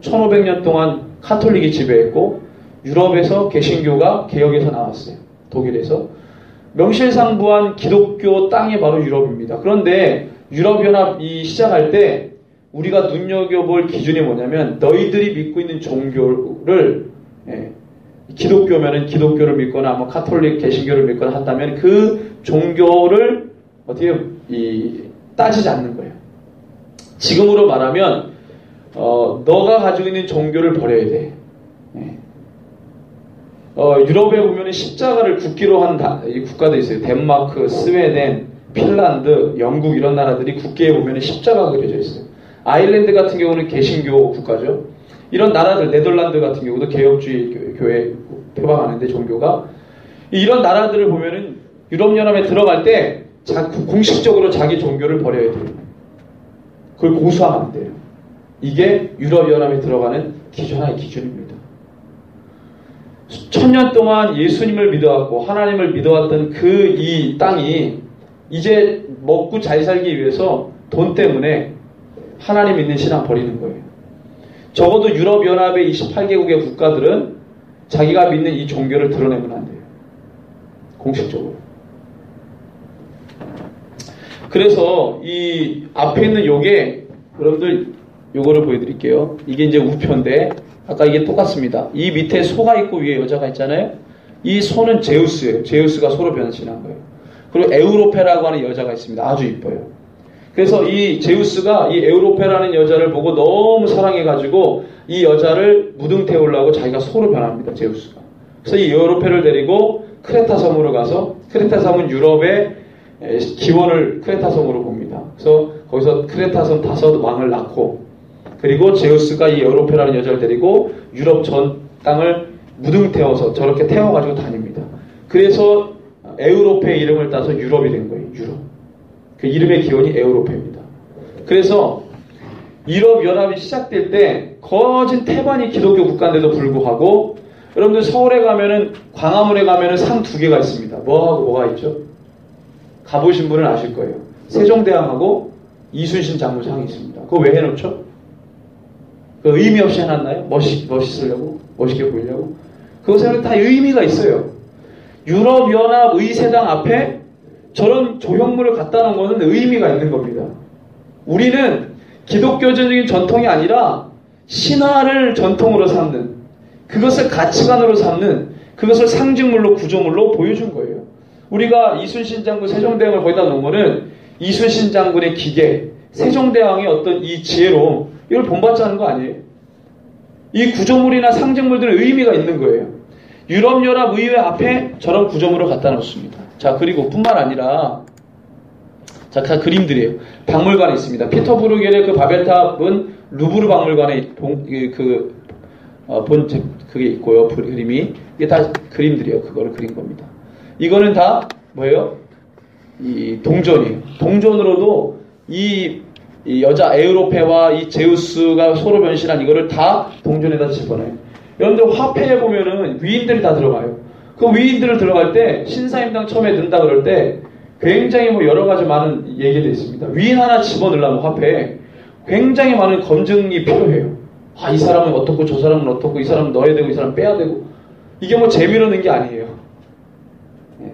1500년 동안 카톨릭이 지배했고 유럽에서 개신교가 개혁에서 나왔어요. 독일에서. 명실상부한 기독교 땅이 바로 유럽입니다. 그런데 유럽연합이 시작할 때 우리가 눈여겨볼 기준이 뭐냐면 너희들이 믿고 있는 종교를 기독교면은 기독교를 믿거나 뭐 카톨릭 개신교를 믿거나 한다면 그 종교를 어떻게 따지지 않는 거예요. 지금으로 말하면 너가 가지고 있는 종교를 버려야 돼. 유럽에 보면 십자가를 국기로 한 국가도 있어요. 덴마크, 스웨덴, 핀란드, 영국 이런 나라들이 국기에 보면 십자가가 그려져 있어요. 아일랜드 같은 경우는 개신교 국가죠. 이런 나라들, 네덜란드 같은 경우도 개혁주의 교회 표방하는데 종교가 이런 나라들을 보면은 유럽연합에 들어갈 때 공식적으로 자기 종교를 버려야 돼요. 그걸 고수하면 안 돼요. 이게 유럽연합에 들어가는 하나의 기준입니다. 1000년 동안 예수님을 믿어왔고 하나님을 믿어왔던 이 땅이 이제 먹고 잘 살기 위해서 돈 때문에 하나님 믿는 신앙 버리는 거예요. 적어도 유럽연합의 28개국의 국가들은 자기가 믿는 이 종교를 드러내면 안 돼요. 공식적으로. 그래서 이 앞에 있는 요게 여러분들 요거를 보여드릴게요. 이게 이제 우표인데 아까 이게 똑같습니다. 이 밑에 소가 있고 위에 여자가 있잖아요. 이 소는 제우스예요. 제우스가 소로 변신한 거예요. 그리고 에우로페라고 하는 여자가 있습니다. 아주 이뻐요. 그래서 이 제우스가 이 에우로페라는 여자를 보고 너무 사랑해가지고 이 여자를 무등 태우려고 자기가 소로 변합니다. 제우스가. 그래서 이 에우로페를 데리고 크레타 섬으로 가서 크레타 섬은 유럽의 기원을 크레타 섬으로 봅니다. 그래서 거기서 크레타 섬 5 왕을 낳고 그리고 제우스가 이 에우로페라는 여자를 데리고 유럽 전 땅을 무등 태워서 저렇게 태워가지고 다닙니다. 그래서 에우로페의 이름을 따서 유럽이 된 거예요. 유럽. 그 이름의 기원이 에우로페입니다. 그래서 유럽연합이 시작될 때 거진 태반이 기독교 국가인데도 불구하고 여러분들 서울에 가면은 광화문에 가면은 상 2개가 있습니다. 뭐가 있죠? 가보신 분은 아실 거예요. 세종대왕하고 이순신 장군 상이 있습니다. 그거 왜 해놓죠? 그 의미 없이 해놨나요? 멋있으려고? 멋있게 보이려고? 그것에는 다 의미가 있어요. 유럽연합 의세당 앞에 저런 조형물을 갖다 놓은 것은 의미가 있는 겁니다. 우리는 기독교적인 전통이 아니라 신화를 전통으로 삼는, 그것을 가치관으로 삼는, 그것을 상징물로 구조물로 보여준 거예요. 우리가 이순신 장군 세종대왕을 거기다 놓은 거는 이순신 장군의 기계, 세종대왕의 어떤 이 지혜로움, 이걸 본받자는 거 아니에요. 이 구조물이나 상징물들은 의미가 있는 거예요. 유럽연합 의회 앞에 저런 구조물을 갖다 놓습니다. 자, 그리고 뿐만 아니라 자, 다 그림들이에요. 박물관에 있습니다. 피터브루겔의 그 바벨탑은 루브르 박물관에 그게 있고요. 그림이. 이게 다 그림들이에요. 그거를 그린 겁니다. 이거는 다 뭐예요? 이 동전이에요. 동전으로도 이 여자 에우로페와 이 제우스가 소로 변신한 이거를 다 동전에다 집어넣어요. 여러분들 화폐에 보면은 위인들이 다 들어가요. 그 위인들을 들어갈 때 신사임당 처음에 든다 그럴 때 굉장히 뭐 여러 가지 많은 얘기들이 있습니다. 위인 하나 집어넣으려면 화폐에 굉장히 많은 검증이 필요해요. 아, 이 사람은 어떻고 저 사람은 어떻고 이 사람은 넣어야 되고 이 사람은 빼야 되고 이게 뭐 재미로 넣는 게 아니에요. 네.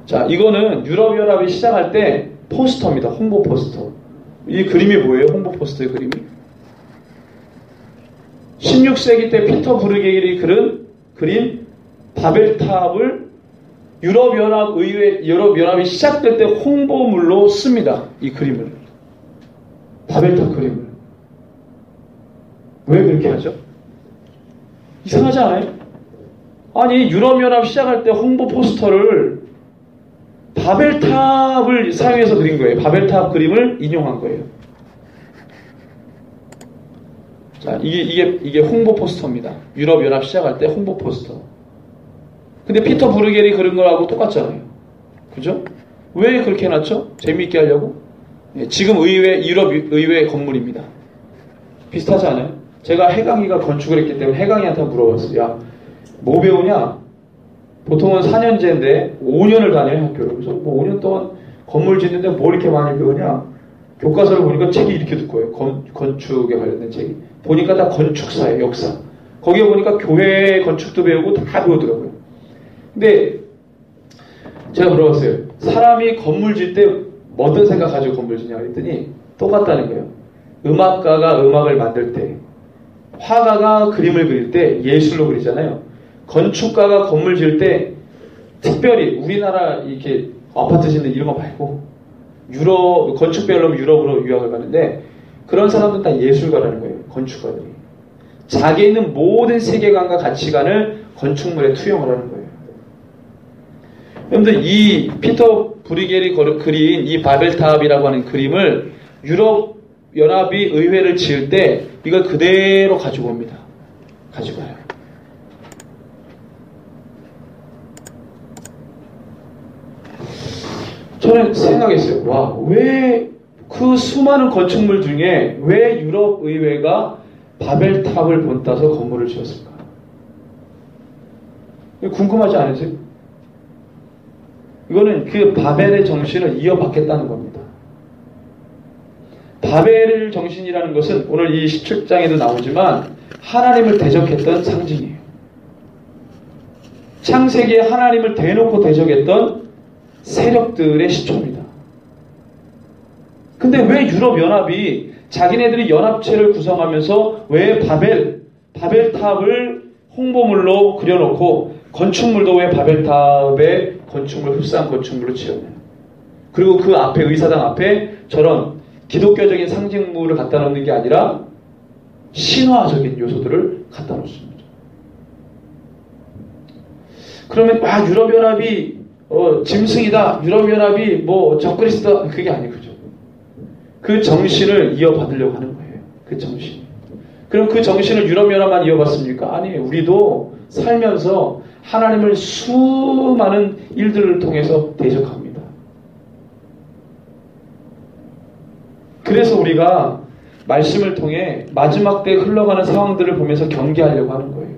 자, 이거는 유럽연합이 시작할 때 포스터입니다. 홍보 포스터. 이 그림이 뭐예요? 홍보 포스터의 그림이? 16세기 때 피터 브루겔이 그린 바벨탑을 유럽연합이 시작될 때 홍보물로 씁니다. 이 그림을. 바벨탑 그림을. 왜 그렇게 하죠? 이상하지 않아요? 아니 유럽연합 시작할 때 홍보 포스터를 바벨탑을 사용해서 그린 거예요. 바벨탑 그림을 인용한 거예요. 자, 이게 홍보 포스터입니다. 유럽연합 시작할 때 홍보 포스터. 근데 피터 브루겔이 그린 거하고 똑같잖아요. 그죠? 왜 그렇게 해놨죠? 재미있게 하려고? 예, 지금 유럽 의회 건물입니다. 비슷하지 않아요? 제가 해강이가 건축을 했기 때문에 해강이한테 물어봤어요. 야, 뭐 배우냐? 보통은 4년제인데 5년을 다녀요, 학교를. 그래서 뭐 5년 동안 건물 짓는데 뭘 이렇게 많이 배우냐? 교과서를 보니까 책이 이렇게 두꺼워요. 건축에 관련된 책이. 보니까 다 건축사예요, 역사. 거기에 보니까 교회 건축도 배우고 다 배우더라고요. 근데 제가 물어봤어요. 사람이 건물 짓 때 어떤 생각 가지고 건물 짓냐 그랬더니 똑같다는 거예요. 음악가가 음악을 만들 때, 화가가 그림을 그릴 때 예술로 그리잖아요. 건축가가 건물 지을 때 특별히 우리나라 이렇게 아파트 짓는 이런 거 말고 유럽, 건축 배우려면 유럽으로 유학을 가는데 그런 사람들은 다 예술가라는 거예요. 건축가들이. 자기에 있는 모든 세계관과 가치관을 건축물에 투영을 하는 거예요. 여러분들 이 피터 브루겔이 그린 이 바벨탑이라고 하는 그림을 유럽 연합이 의회를 지을 때 이걸 그대로 가지고 옵니다. 가지고 와요. 저는 생각했어요. 와, 왜 그 수많은 건축물 중에 왜 유럽 의회가 바벨탑을 본따서 건물을 지었을까? 궁금하지 않으세요? 이거는 그 바벨의 정신을 이어받겠다는 겁니다. 바벨 정신이라는 것은 오늘 이 17장에도 나오지만 하나님을 대적했던 상징이에요. 창세기에 하나님을 대놓고 대적했던 세력들의 시초입니다. 근데 왜 유럽연합이 자기네들이 연합체를 구성하면서 왜 바벨탑을 홍보물로 그려놓고 건축물도 왜 바벨탑에 건축물, 흡사한 건축물로 지었나요? 그리고 그 앞에 의사당 앞에 저런 기독교적인 상징물을 갖다 놓는 게 아니라 신화적인 요소들을 갖다 놓습니다. 그러면 유럽연합이 짐승이다. 유럽연합이 뭐 적그리스도다. 그게 아니죠. 그 정신을 이어받으려고 하는 거예요. 그 정신. 그럼 그 정신을 유럽연합만 이어받습니까? 아니에요. 우리도 살면서 하나님을 수많은 일들을 통해서 대적합니다. 그래서 우리가 말씀을 통해 마지막 때 흘러가는 상황들을 보면서 경계하려고 하는 거예요.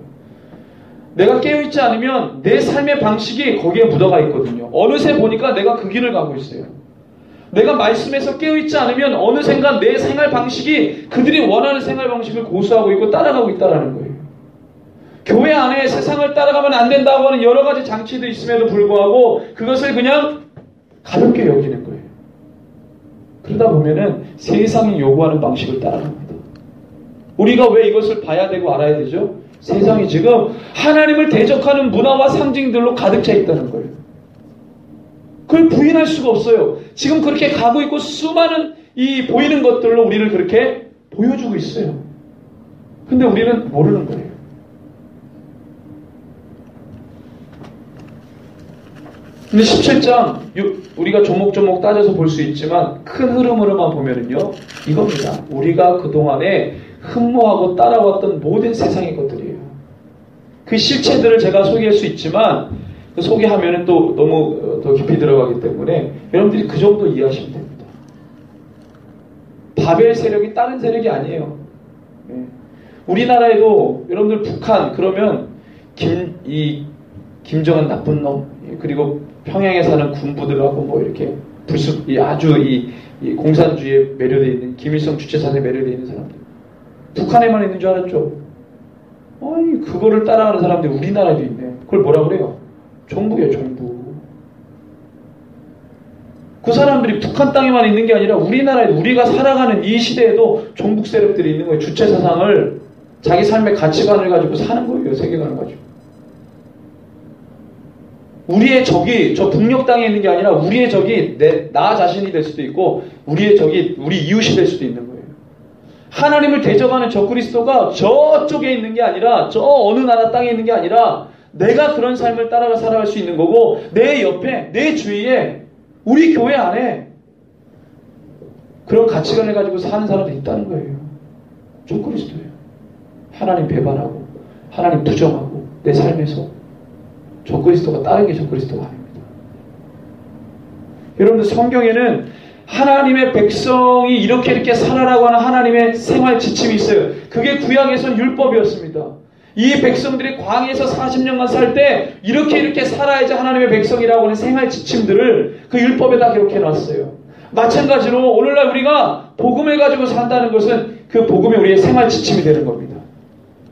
내가 깨어있지 않으면 내 삶의 방식이 거기에 묻어가 있거든요. 어느새 보니까 내가 그 길을 가고 있어요. 내가 말씀에서 깨어있지 않으면 어느샌가 내 생활 방식이 그들이 원하는 생활 방식을 고수하고 있고 따라가고 있다는 거예요. 교회 안에 세상을 따라가면 안 된다고 하는 여러 가지 장치도 있음에도 불구하고 그것을 그냥 가볍게 여기는 거예요. 그러다 보면은 세상이 요구하는 방식을 따라갑니다. 우리가 왜 이것을 봐야 되고 알아야 되죠? 세상이 지금 하나님을 대적하는 문화와 상징들로 가득 차 있다는 거예요. 그걸 부인할 수가 없어요. 지금 그렇게 가고 있고 수많은 이 보이는 것들로 우리를 그렇게 보여주고 있어요. 근데 우리는 모르는 거예요. 근데 17장 우리가 조목조목 따져서 볼 수 있지만 큰 흐름으로만 보면은요 이겁니다. 우리가 그동안에 흠모하고 따라왔던 모든 세상의 것들이에요. 그 실체들을 제가 소개할 수 있지만 그 소개하면은 또 너무 더 깊이 들어가기 때문에 여러분들이 그 정도 이해하시면 됩니다. 바벨 세력이 다른 세력이 아니에요. 우리나라에도 여러분들 북한 그러면 김정은 나쁜 놈 그리고 평양에 사는 군부들하고 뭐 이렇게 아주 이 공산주의에 매료되어 있는 김일성 주체사상에 매료되어 있는 사람들 북한에만 있는 줄 알았죠. 아니 그거를 따라가는 사람들이 우리나라에도 있네. 그걸 뭐라 그래요? 종북이에요, 종북. 그 사람들이 북한 땅에만 있는 게 아니라 우리나라에 우리가 살아가는 이 시대에도 종북 세력들이 있는 거예요. 주체 사상을 자기 삶의 가치관을 가지고 사는 거예요. 세계관을 가지고. 우리의 적이 저 북녘 땅에 있는 게 아니라 우리의 적이 나 자신이 될 수도 있고 우리의 적이 우리 이웃이 될 수도 있는 거예요. 하나님을 대적하는 적그리스도가 저쪽에 있는 게 아니라 저 어느 나라 땅에 있는 게 아니라 내가 그런 삶을 따라가 살아갈 수 있는 거고 내 옆에 내 주위에 우리 교회 안에 그런 가치관을 가지고 사는 사람들이 있다는 거예요. 적그리스도예요. 하나님 배반하고 하나님 부정하고 내 삶에서 적그리스도가 다른 게 적그리스도가 아닙니다. 여러분들 성경에는 하나님의 백성이 이렇게 살아라고 하는 하나님의 생활 지침이 있어요. 그게 구약에서는 율법이었습니다. 이 백성들이 광야에서 40년간 살 때 이렇게 살아야지 하나님의 백성이라고 하는 생활 지침들을 그 율법에다 기록해 놨어요. 마찬가지로 오늘날 우리가 복음을 가지고 산다는 것은 그 복음이 우리의 생활 지침이 되는 겁니다.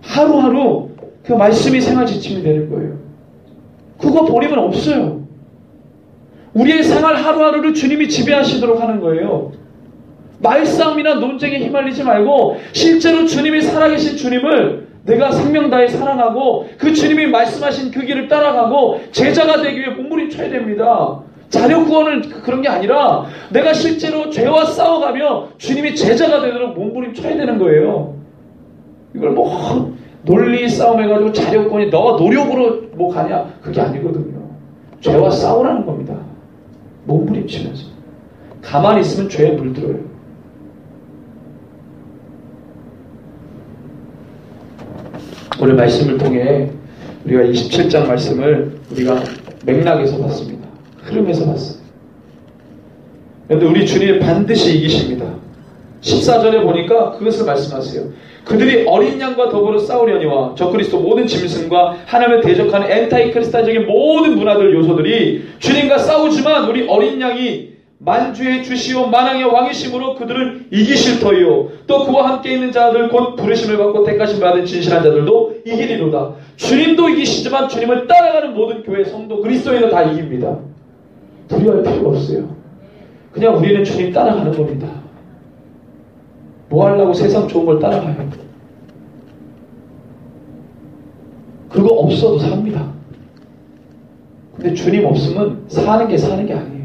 하루하루 그 말씀이 생활 지침이 되는 거예요. 그거 버리면 없어요. 우리의 생활 하루하루를 주님이 지배하시도록 하는 거예요. 말싸움이나 논쟁에 휘말리지 말고 실제로 주님이 살아계신 주님을 내가 생명 다해 사랑하고 그 주님이 말씀하신 그 길을 따라가고 제자가 되기 위해 몸부림쳐야 됩니다. 자력 구원은 그런 게 아니라 내가 실제로 죄와 싸워가며 주님이 제자가 되도록 몸부림쳐야 되는 거예요. 이걸 뭐 논리 싸움해가지고 자력 구원이 너가 노력으로 뭐 가냐 그게 아니거든요. 죄와 싸우라는 겁니다. 몸부림치면서 가만히 있으면 죄에 물들어요. 오늘 말씀을 통해 우리가 27장 말씀을 우리가 맥락에서 봤습니다. 흐름에서 봤어요. 그런데 우리 주님이 반드시 이기십니다. 14절에 보니까 그것을 말씀하세요. 그들이 어린 양과 더불어 싸우려니와 적그리스도 모든 짐승과 하나님을 대적하는 엔타이크리스타적인 모든 문화들 요소들이 주님과 싸우지만 우리 어린 양이 만주의 주시오 만왕의 왕이심으로 그들은 이기실 터이요 또 그와 함께 있는 자들 곧 부르심을 받고 택하심 받은 진실한 자들도 이기리로다. 주님도 이기시지만 주님을 따라가는 모든 교회 성도 그리스도인은 다 이깁니다. 두려워할 필요가 없어요. 그냥 우리는 주님 따라가는 겁니다. 뭐 하려고 세상 좋은 걸 따라가요. 그거 없어도 삽니다. 근데 주님 없으면 사는 게 아니에요.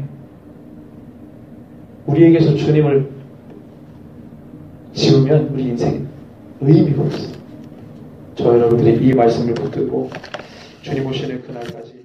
우리에게서 주님을 지우면 우리 인생 의미가 없어요. 저 여러분들이 이 말씀을 붙들고 주님 오시는 그날까지